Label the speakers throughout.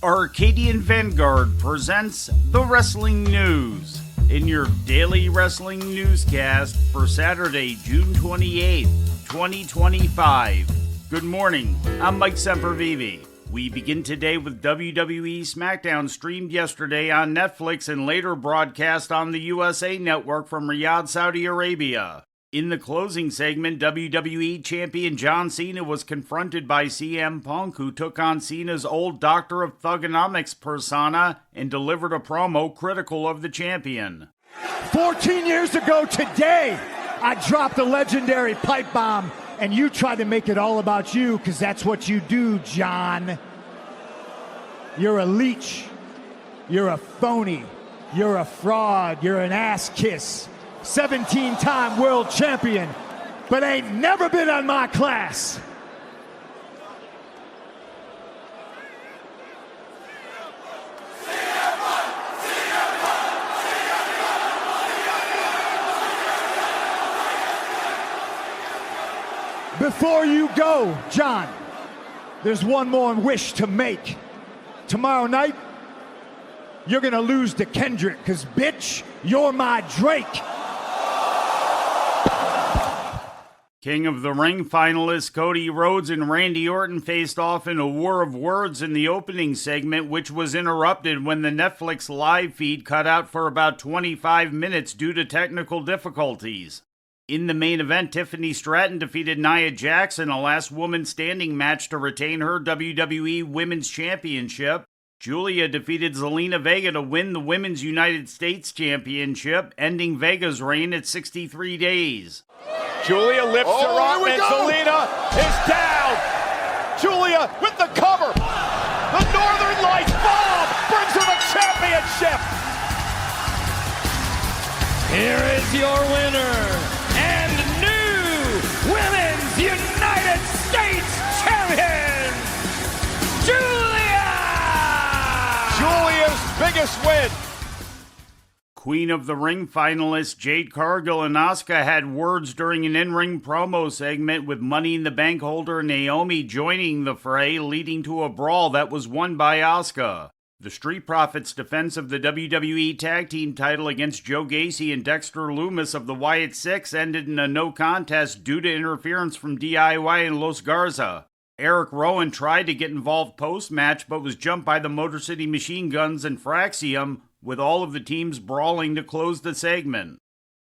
Speaker 1: Arcadian Vanguard presents the Wrestling News in your daily wrestling newscast for Saturday, June 28th, 2025. Good morning, I'm Mike Sempervive. We begin today with WWE Smackdown, streamed yesterday on Netflix and later broadcast on the USA Network from Riyadh, Saudi Arabia. In the closing segment, WWE Champion John Cena was confronted by CM Punk, who took on Cena's old Doctor of Thugonomics persona and delivered a promo critical of the champion.
Speaker 2: 14 years ago today, I dropped a legendary pipe bomb, and you tried to make it all about you, because that's what you do, John. You're a leech. You're a phony. You're a fraud. You're an ass kiss. 17-time world champion, but ain't never been on my class. Before you go, John, there's one more wish to make. Tomorrow night, you're gonna lose to Kendrick, because bitch, you're my Drake.
Speaker 1: King of the Ring finalists Cody Rhodes and Randy Orton faced off in a war of words in the opening segment, which was interrupted when the Netflix live feed cut out for about 25 minutes due to technical difficulties. In the main event, Tiffany Stratton defeated Nia Jax in a last woman standing match to retain her WWE Women's Championship. Julia defeated Zelina Vega to win the Women's United States Championship, ending Vega's reign at 63 days.
Speaker 3: Julia lifts her up, and Zelina is down. Julia with the cover. The Northern Lights bomb brings her the championship.
Speaker 4: Here is your winner and new Women's United States Champion, Julia!
Speaker 3: Julia's biggest win.
Speaker 1: Queen of the Ring finalists Jade Cargill and Asuka had words during an in-ring promo segment, with Money in the Bank holder Naomi joining the fray, leading to a brawl that was won by Asuka. The Street Profits' defense of the WWE Tag Team title against Joe Gacy and Dexter Lumis of the Wyatt Six ended in a no contest due to interference from DIY and Los Garza. Eric Rowan tried to get involved post-match but was jumped by the Motor City Machine Guns and Fraxium, with all of the teams brawling to close the segment.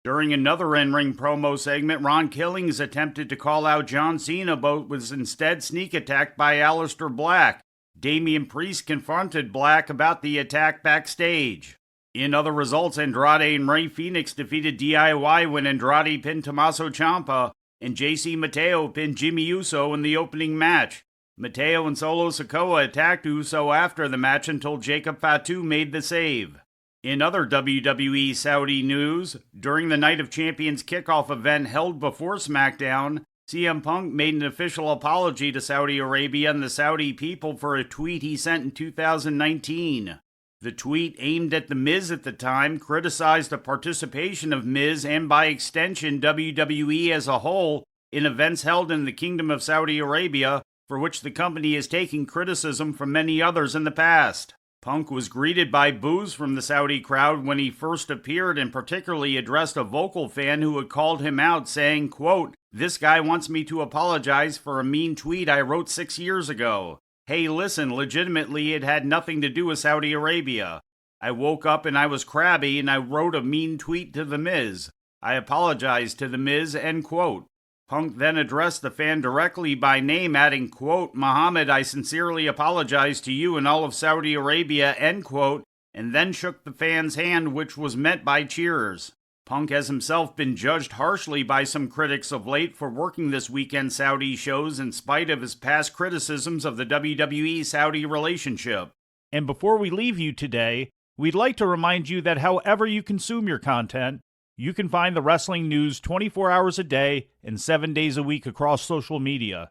Speaker 1: During another in-ring promo segment, Ron Killings attempted to call out John Cena but was instead sneak attacked by Aleister Black. Damian Priest confronted Black about the attack backstage. In other results, Andrade and Rey Fenix defeated DIY when Andrade pinned Tommaso Ciampa, and JC Mateo pinned Jimmy Uso in the opening match. Mateo and Solo Sikoa attacked Uso after the match until Jacob Fatu made the save. In other WWE Saudi news, during the Night of Champions kickoff event held before SmackDown, CM Punk made an official apology to Saudi Arabia and the Saudi people for a tweet he sent in 2019. The tweet, aimed at The Miz at the time, criticized the participation of Miz and by extension WWE as a whole in events held in the Kingdom of Saudi Arabia, for which the company has taken criticism from many others in the past. Punk was greeted by boos from the Saudi crowd when he first appeared, and particularly addressed a vocal fan who had called him out, saying, quote, "This guy wants me to apologize for a mean tweet I wrote 6 years ago. Hey, listen, legitimately it had nothing to do with Saudi Arabia. I woke up and I was crabby and I wrote a mean tweet to The Miz. I apologized to The Miz," end quote. Punk then addressed the fan directly by name, adding, quote, "Muhammad, I sincerely apologize to you and all of Saudi Arabia," end quote, and then shook the fan's hand, which was met by cheers. Punk has himself been judged harshly by some critics of late for working this weekend's Saudi shows in spite of his past criticisms of the WWE-Saudi relationship. And before we leave you today, we'd like to remind you that however you consume your content, you can find the wrestling news 24 hours a day and 7 days a week across social media.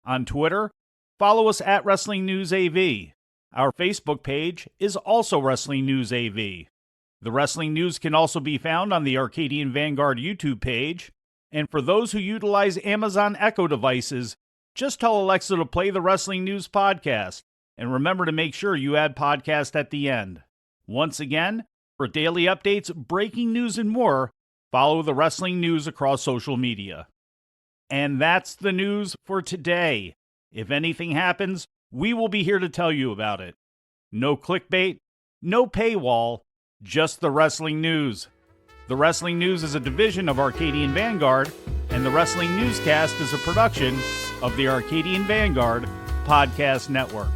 Speaker 1: On Twitter, follow us at Wrestling News AV. Our Facebook page is also Wrestling News AV. The Wrestling News can also be found on the Arcadian Vanguard YouTube page, and for those who utilize Amazon Echo devices, just tell Alexa to play the Wrestling News podcast, And remember to make sure you add podcast at the end. Once again, for daily updates, breaking news, and more, follow the wrestling news across social media. And that's the news for today. If anything happens, we will be here to tell you about it. No clickbait, no paywall, just the wrestling news. The Wrestling News is a division of Arcadian Vanguard, and the Wrestling Newscast is a production of the Arcadian Vanguard Podcast Network.